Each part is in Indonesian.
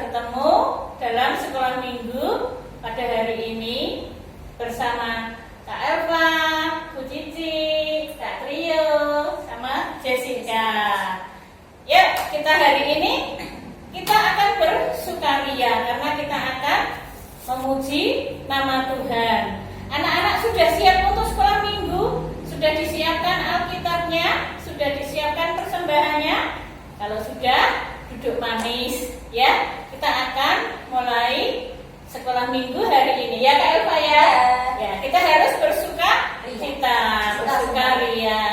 bertemu dalam sekolah minggu pada hari ini bersama Kak Elva, Bu Cici, Kak Trio, sama Jessica. Ya, kita hari ini kita akan bersukaria karena kita akan memuji nama Tuhan. Anak-anak sudah siap untuk sekolah minggu? Sudah disiapkan Alkitabnya? Sudah disiapkan persembahannya? Kalau sudah, duduk manis ya. Kita akan mulai sekolah minggu hari ini ya Kak Elva ya. Ya, kita harus bersukaria. Kita sudah diberkati ya.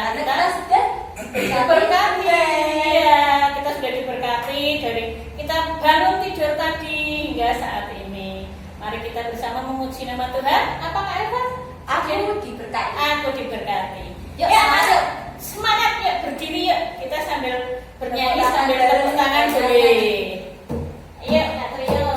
Kita sudah diberkati dari kita bangun tidur tadi hingga saat ini. Mari kita bersama memuji nama Tuhan. Apa Kak Elva? Aku diberkati. Aku diberkati. Yuk, ya, semangat. Semangat yuk, berdiri yuk. Kita sambil bernyanyi sambil tepuk tangan boleh. Ayo Kak Trio.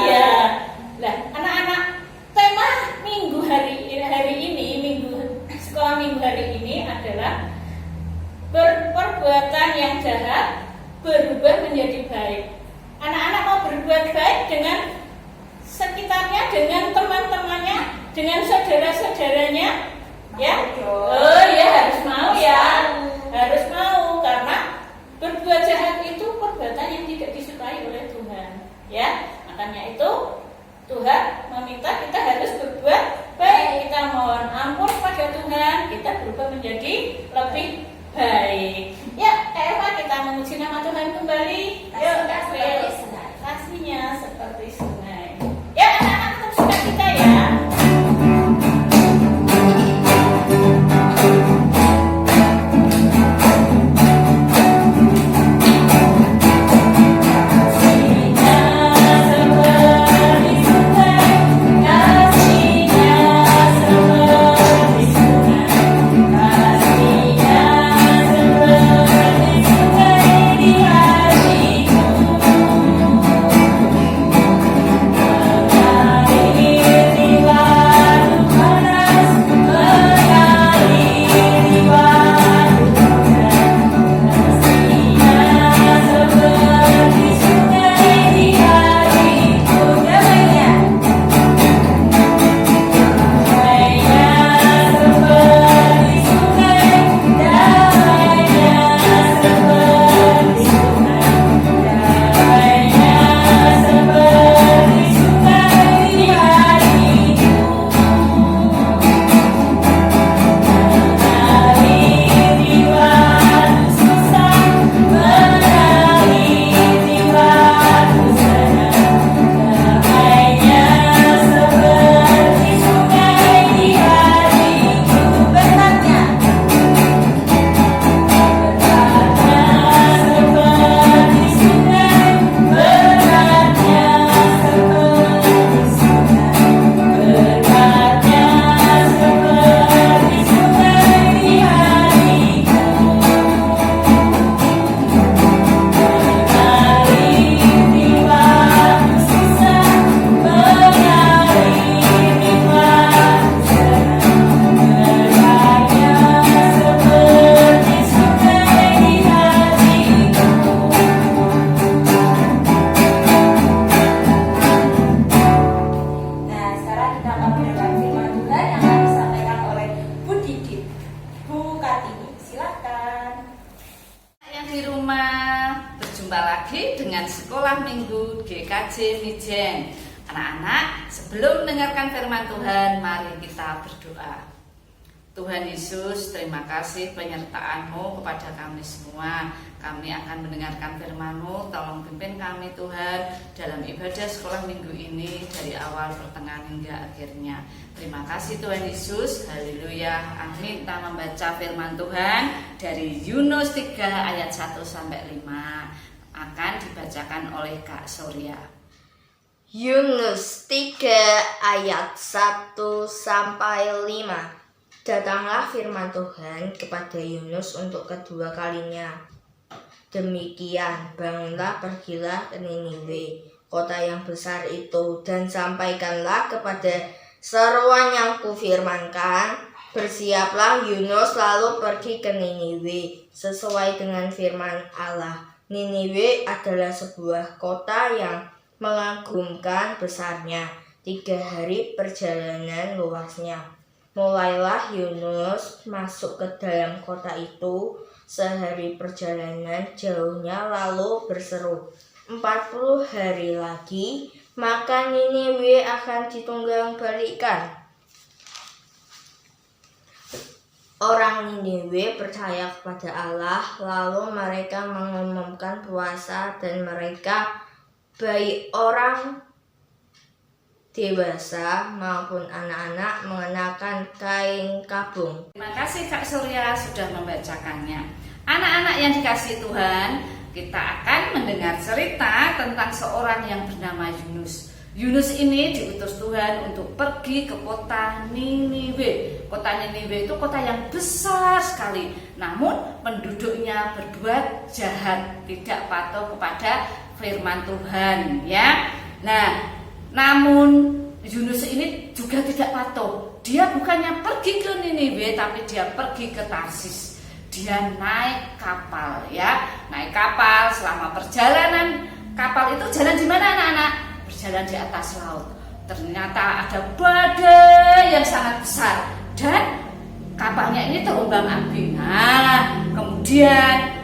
Iya. Lah, anak-anak, tema minggu hari ini, sekolah minggu hari ini adalah berbuat perbuatan yang jahat berubah menjadi baik. Anak-anak mau berbuat baik dengan sekitarnya, dengan teman-temannya, dengan saudara-saudaranya, ya? Oh ya, harus mau ya, harus mau, karena berbuat jahat itu perbuatan yang tidak disukai oleh Tuhan, ya. Makanya itu Tuhan meminta kita harus berbuat baik. Kita mohon ampun pada Tuhan, kita berubah menjadi lebih baik. Ya, Kak Eva, kita memuji nama Tuhan kembali. Yuk, kasihnya seperti sungai. Ya, anak-anak tetap suka kita ya. Sekolah Minggu GKJ Mijen. Anak-anak, sebelum mendengarkan firman Tuhan, mari kita berdoa. Tuhan Yesus, terima kasih penyertaan-Mu kepada kami semua. Kami akan mendengarkan firman-Mu, tolong pimpin kami Tuhan dalam ibadah sekolah minggu ini dari awal, pertengahan hingga akhirnya. Terima kasih Tuhan Yesus, haleluya, amin. Kita membaca firman Tuhan dari Yunus 3 ayat 1 sampai 5. Akan dibacakan oleh Kak Surya. Yunus 3 ayat 1 sampai 5. Datanglah firman Tuhan kepada Yunus untuk kedua kalinya. Demikian, bangunlah, pergilah ke Niniwe, kota yang besar itu, dan sampaikanlah kepada seruan yang kufirmankan. Bersiaplah Yunus lalu pergi ke Niniwe, sesuai dengan firman Allah. Niniwe adalah sebuah kota yang mengagumkan besarnya, 3 hari perjalanan luasnya. Mulailah Yunus masuk ke dalam kota itu, sehari perjalanan jauhnya, lalu berseru, 40 hari lagi, maka Niniwe akan ditunggang balikan. Orang Niniwe percaya kepada Allah, lalu mereka mengumumkan puasa, dan mereka, baik orang dewasa maupun anak-anak, mengenakan kain kabung. Terima kasih Kak Surya sudah membacakannya. Anak-anak yang dikasihi Tuhan, kita akan mendengar cerita tentang seorang yang bernama Yunus. Yunus ini diutus Tuhan untuk pergi ke kota Niniwe. Kota Niniwe itu kota yang besar sekali, namun penduduknya berbuat jahat, tidak patuh kepada firman Tuhan, ya. Nah, namun Yunus ini juga tidak patuh. Dia bukannya pergi ke Niniwe, tapi dia pergi ke Tarsis. dia naik kapal ya. Naik kapal, selama perjalanan kapal itu jalan di mana anak-anak? Berjalan di atas laut. Ternyata ada badai yang sangat besar dan kapalnya ini terombang-ambing. Nah, kemudian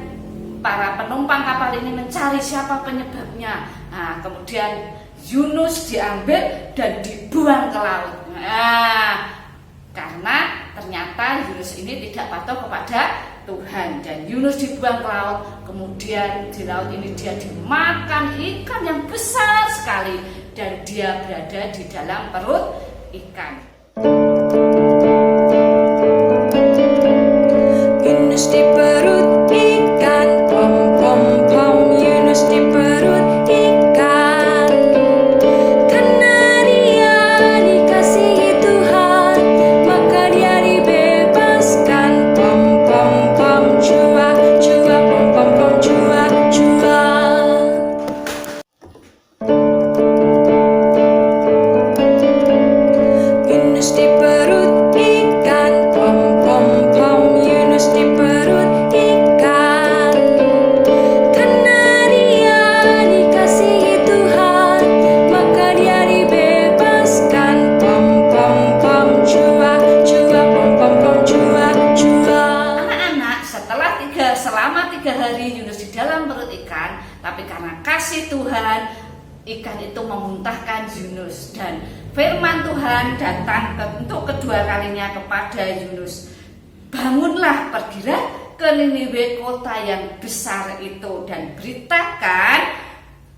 para penumpang kapal ini mencari siapa penyebabnya. Nah, kemudian Yunus diambil dan dibuang ke laut. Nah, karena ternyata Yunus ini tidak patuh kepada Tuhan dan Yunus dibuang ke laut. Kemudian di laut ini dia dimakan ikan yang besar sekali dan dia berada di dalam perut ikan. Yunus di perut ikan, pom pom pom. Yunus di perut ikan, karena dia dikasihi Tuhan, maka dia dibebaskan. Pom pom pom, jua jua, pom pom pom, jua jua. Yunus di perut ikan, pom pom pom. Yunus di perut ikan, karena dia dikasihi Tuhan, maka dia dibebaskan. Pom pom pom, jua jua, pom pom pom, jua jua. Anak-anak, selama 3 hari Yunus di dalam perut ikan, tapi karena kasih Tuhan, ikan itu memuntahkan Yunus dan firman Tuhan datang untuk kedua kalinya kepada Yunus. Bangunlah, pergilah ke Niniwe, kota yang besar itu, dan beritakan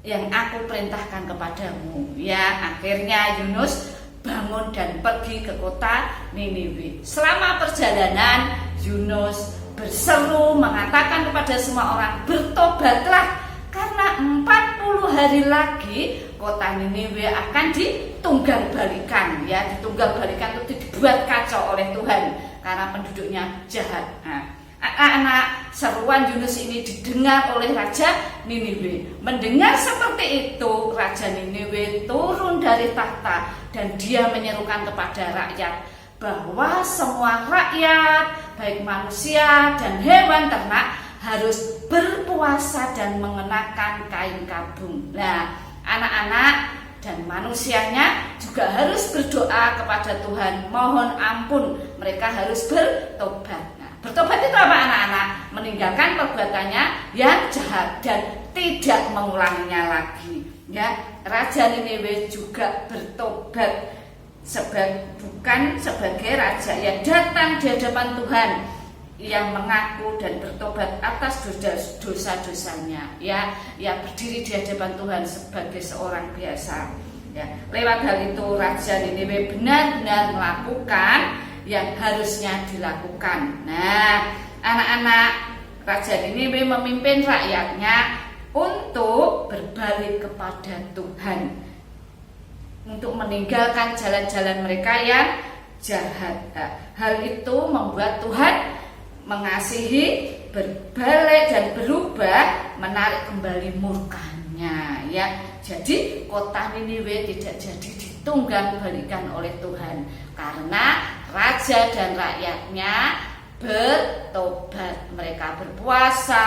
yang aku perintahkan kepadamu. Ya, akhirnya Yunus bangun dan pergi ke kota Niniwe. Selama perjalanan Yunus berseru mengatakan kepada semua orang, bertobatlah karena 40 hari lagi kota Niniwe akan ditunggal-balikan. Ya, ditunggal-balikan itu dibuat kacau oleh Tuhan karena penduduknya jahat. Nah, anak-anak, seruan Yunus ini didengar oleh Raja Niniwe. Mendengar seperti itu, Raja Niniwe turun dari tahta dan dia menyerukan kepada rakyat bahwa semua rakyat, baik manusia dan hewan ternak, harus berpuasa dan mengenakan kain kabung. Nah, anak-anak dan manusianya juga harus berdoa kepada Tuhan, mohon ampun, mereka harus bertobat. Nah, bertobat itu apa anak-anak? Meninggalkan perbuatannya yang jahat dan tidak mengulanginya lagi. Ya, Raja Niniwe juga bertobat bukan sebagai raja yang datang di hadapan Tuhan, yang mengaku dan bertobat atas dosa-dosanya. Ya, ia berdiri di hadapan Tuhan sebagai seorang biasa. Ya, lewat hal itu Raja Niniwe benar-benar melakukan yang harusnya dilakukan. Nah, anak-anak, Raja Niniwe memimpin rakyatnya untuk berbalik kepada Tuhan, untuk meninggalkan jalan-jalan mereka yang jahat. Nah, hal itu membuat Tuhan mengasihi, berbalik dan berubah, menarik kembali murkanya. Ya, jadi kota Niniwe tidak jadi ditunggang-balikan oleh Tuhan karena raja dan rakyatnya bertobat. Mereka berpuasa,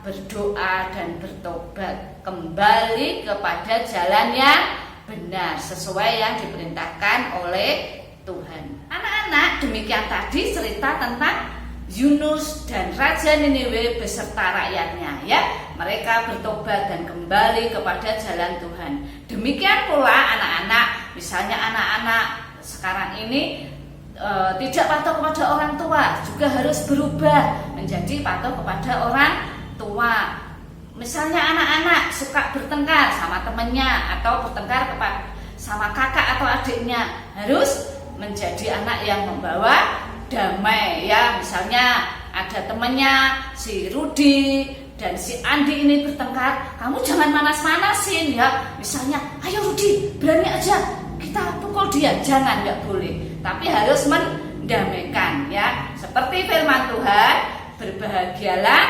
berdoa dan bertobat kembali kepada jalan yang benar sesuai yang diperintahkan oleh Tuhan. Anak-anak, demikian tadi cerita tentang Yunus dan Raja Niniwe beserta rakyatnya. Ya, mereka bertobat dan kembali kepada jalan Tuhan. Demikian pula anak-anak, misalnya anak-anak sekarang ini tidak patuh kepada orang tua, juga harus berubah menjadi patuh kepada orang tua. Misalnya anak-anak suka bertengkar sama temannya atau bertengkar sama kakak atau adiknya, harus menjadi anak yang membawa damai. Ya, misalnya ada temannya si Rudi dan si Andi ini bertengkar, kamu jangan manas-manasin ya. Misalnya, ayo Rudi, berani aja kita pukul dia, jangan, nggak boleh. Tapi harus mendamaikan ya. Seperti firman Tuhan, berbahagialah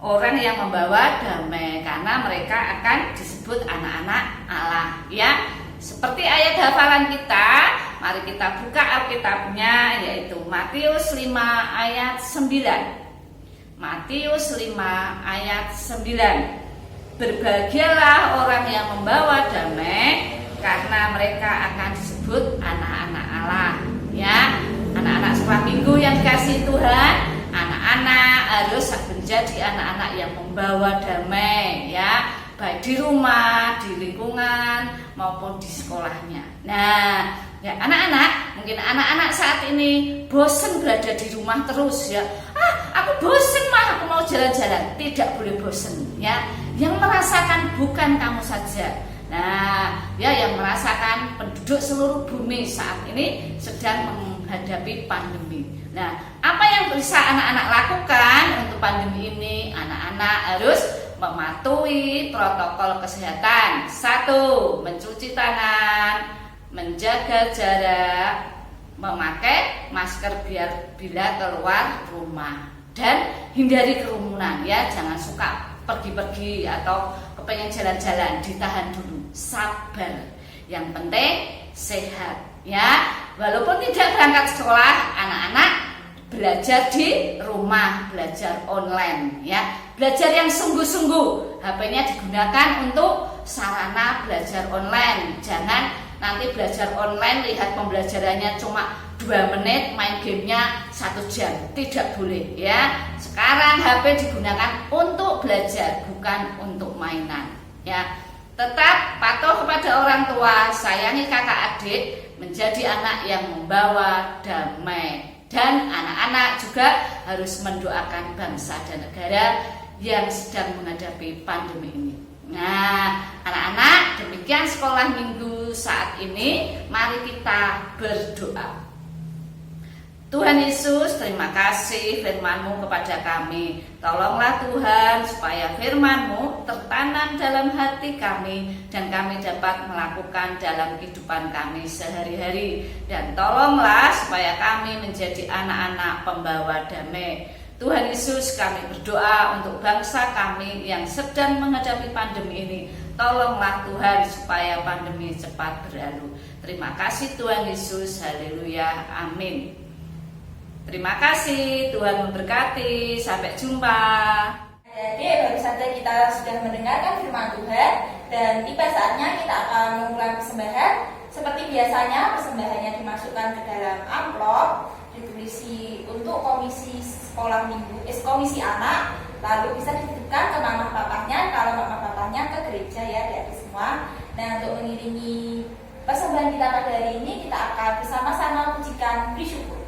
orang yang membawa damai karena mereka akan disebut anak-anak Allah. Ya, seperti ayat hafalan kita, mari kita buka Alkitabnya, yaitu Matius 5 ayat 9. Matius 5 ayat 9. Berbahagialah orang yang membawa damai, karena mereka akan disebut anak-anak Allah. Ya, anak-anak sekolah minggu yang dikasihi Tuhan, anak-anak harus menjadi anak-anak yang membawa damai, ya, baik di rumah, di lingkungan maupun di sekolahnya. Nah, ya anak-anak, mungkin anak-anak saat ini bosan berada di rumah terus, ya. Aku bosan mah, aku mau jalan-jalan. Tidak boleh bosan, ya. Yang merasakan bukan kamu saja. Nah, ya, yang merasakan penduduk seluruh bumi saat ini sedang menghadapi pandemi. Nah, apa yang bisa anak-anak lakukan untuk pandemi ini? Anak-anak harus mematuhi protokol kesehatan. 1. Mencuci tangan, menjaga jarak, memakai masker bila keluar rumah, dan hindari kerumunan, ya. Jangan suka pergi-pergi atau kepengen jalan-jalan, ditahan dulu, sabar. Yang penting sehat, ya. Walaupun tidak berangkat sekolah, anak-anak belajar di rumah, belajar online, ya. Belajar yang sungguh-sungguh. HP-nya digunakan untuk sarana belajar online. Jangan nanti belajar online lihat pembelajarannya cuma 2 menit, main gamenya 1 jam. Tidak boleh, ya. Sekarang HP digunakan untuk belajar, bukan untuk mainan, ya. Tetap patuh kepada orang tua, sayangi kakak adik, menjadi anak yang membawa damai. Dan anak-anak juga harus mendoakan bangsa dan negara yang sedang menghadapi pandemi ini. Nah, anak-anak, demikian sekolah minggu saat ini. Mari kita berdoa. Tuhan Yesus, terima kasih firman-Mu kepada kami. Tolonglah Tuhan supaya firman-Mu tertanam dalam hati kami dan kami dapat melakukan dalam kehidupan kami sehari-hari. Dan tolonglah supaya kami menjadi anak-anak pembawa damai. Tuhan Yesus, kami berdoa untuk bangsa kami yang sedang menghadapi pandemi ini. Tolonglah Tuhan supaya pandemi cepat berlalu. Terima kasih Tuhan Yesus, haleluya, amin. Terima kasih, Tuhan memberkati. Sampai jumpa. Jadi baru saja kita sudah mendengarkan firman Tuhan, dan tiba saatnya kita akan memulai persembahan. Seperti biasanya, persembahannya dimasukkan ke dalam amplop, ditulisi untuk komisi sekolah minggu, komisi anak, lalu bisa dititipkan ke mama papahnya. Kalau mama papahnya ke gereja, ya, di semua. Nah, untuk mengiringi persembahan kita pada hari ini, kita akan bersama-sama pujikan beri syukur.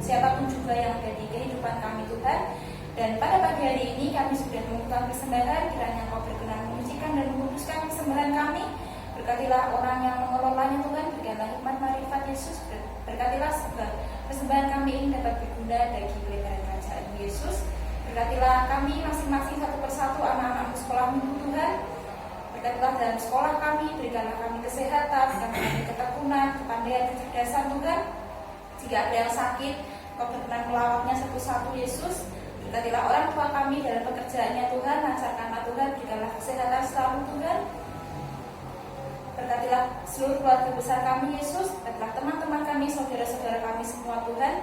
Siapapun juga yang ada di kehidupan kami Tuhan. Dan pada pagi hari ini kami sudah mengumpulkan persembahan, kiranya Kau berkenan menyucikan dan menguduskan persembahan kami. Berkatilah orang yang mengelolanya Tuhan, berikanlah hikmat marifat Yesus. Berkatilah persembahan kami ini dapat berguna bagi pelebaran kerajaan Yesus. Berkatilah kami masing-masing satu persatu anak-anak sekolah minggu Tuhan. Berkatilah dalam sekolah kami, berikanlah kami kesehatan, berikanlah kami ketekunan, kepandaian, kecerdasan Tuhan. Jika ada yang sakit, Kau berkenan melawatnya satu-satu Yesus. Berkatilah orang tua kami dalam pekerjaannya Tuhan, lancarkanlah Tuhan, berikanlah kesehatan selalu Tuhan. Berkatilah seluruh keluarga besar kami Yesus, berkatilah teman-teman kami, saudara-saudara kami semua Tuhan.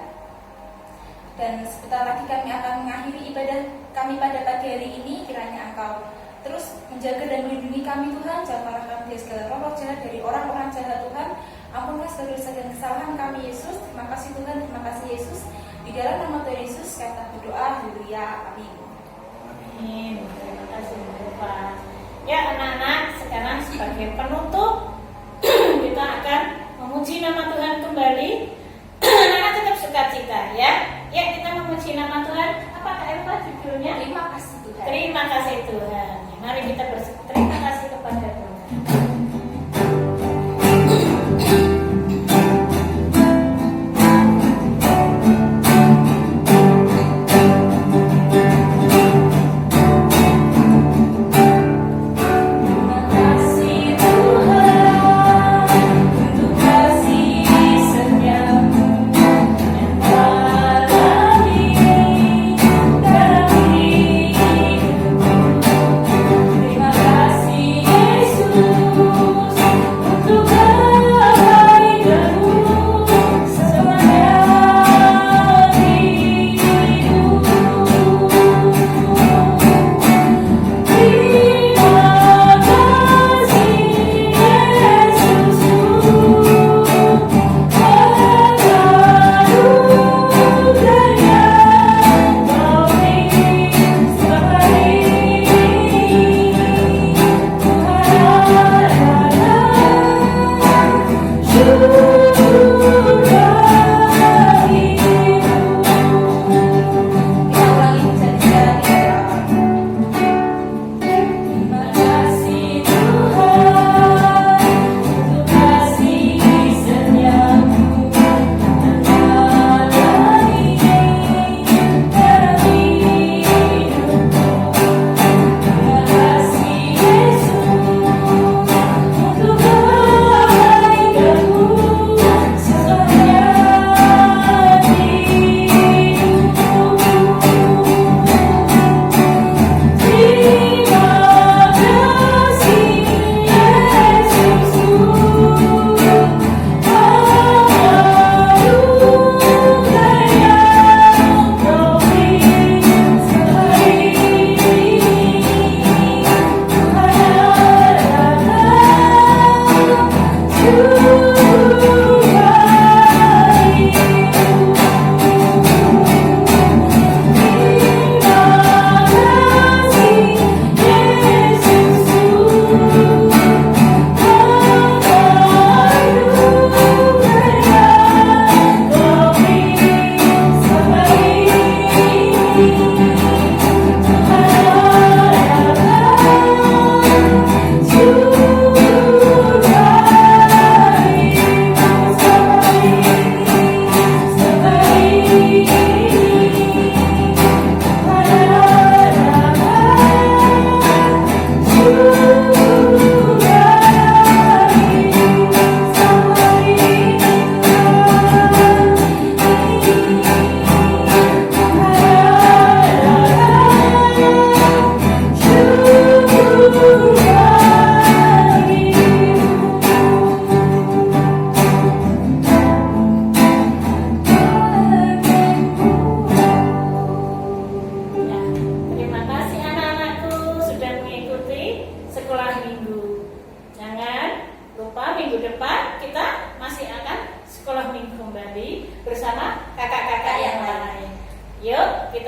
Dan sebentar lagi kami akan mengakhiri ibadah kami pada pagi hari ini. Kiranya Engkau terus menjaga dan melindungi kami Tuhan. Jagalah kami dari segala roh jahat, dari orang-orang jahat Tuhan. Ampunlah segala dosa dan kesalahan kami Yesus. Terima kasih Tuhan, terima kasih Yesus. Di dalam nama Tuhan Yesus kami berdoa, haleluya, amin. Amin. Terima kasih Bapak. Ya anak-anak, sekarang sebagai penutup kita akan memuji nama Tuhan kembali. Anak-anak tetap sukacita ya. Ya kita memuji nama Tuhan. Apa Kak Eva judulnya? Terima kasih Tuhan. Terima kasih Tuhan. Mari kita berterima kasih kepada Tuhan.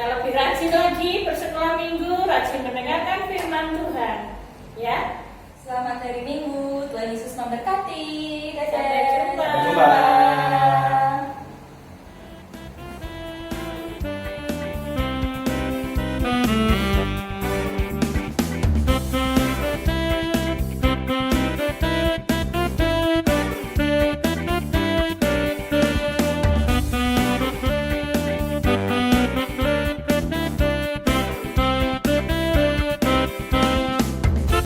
kita lebih rajin lagi bersekolah minggu, rajin mendengarkan firman Tuhan. Ya. Selamat hari Minggu, Tuhan Yesus memberkati. Dadah. Sampai jumpa. Sampai jumpa.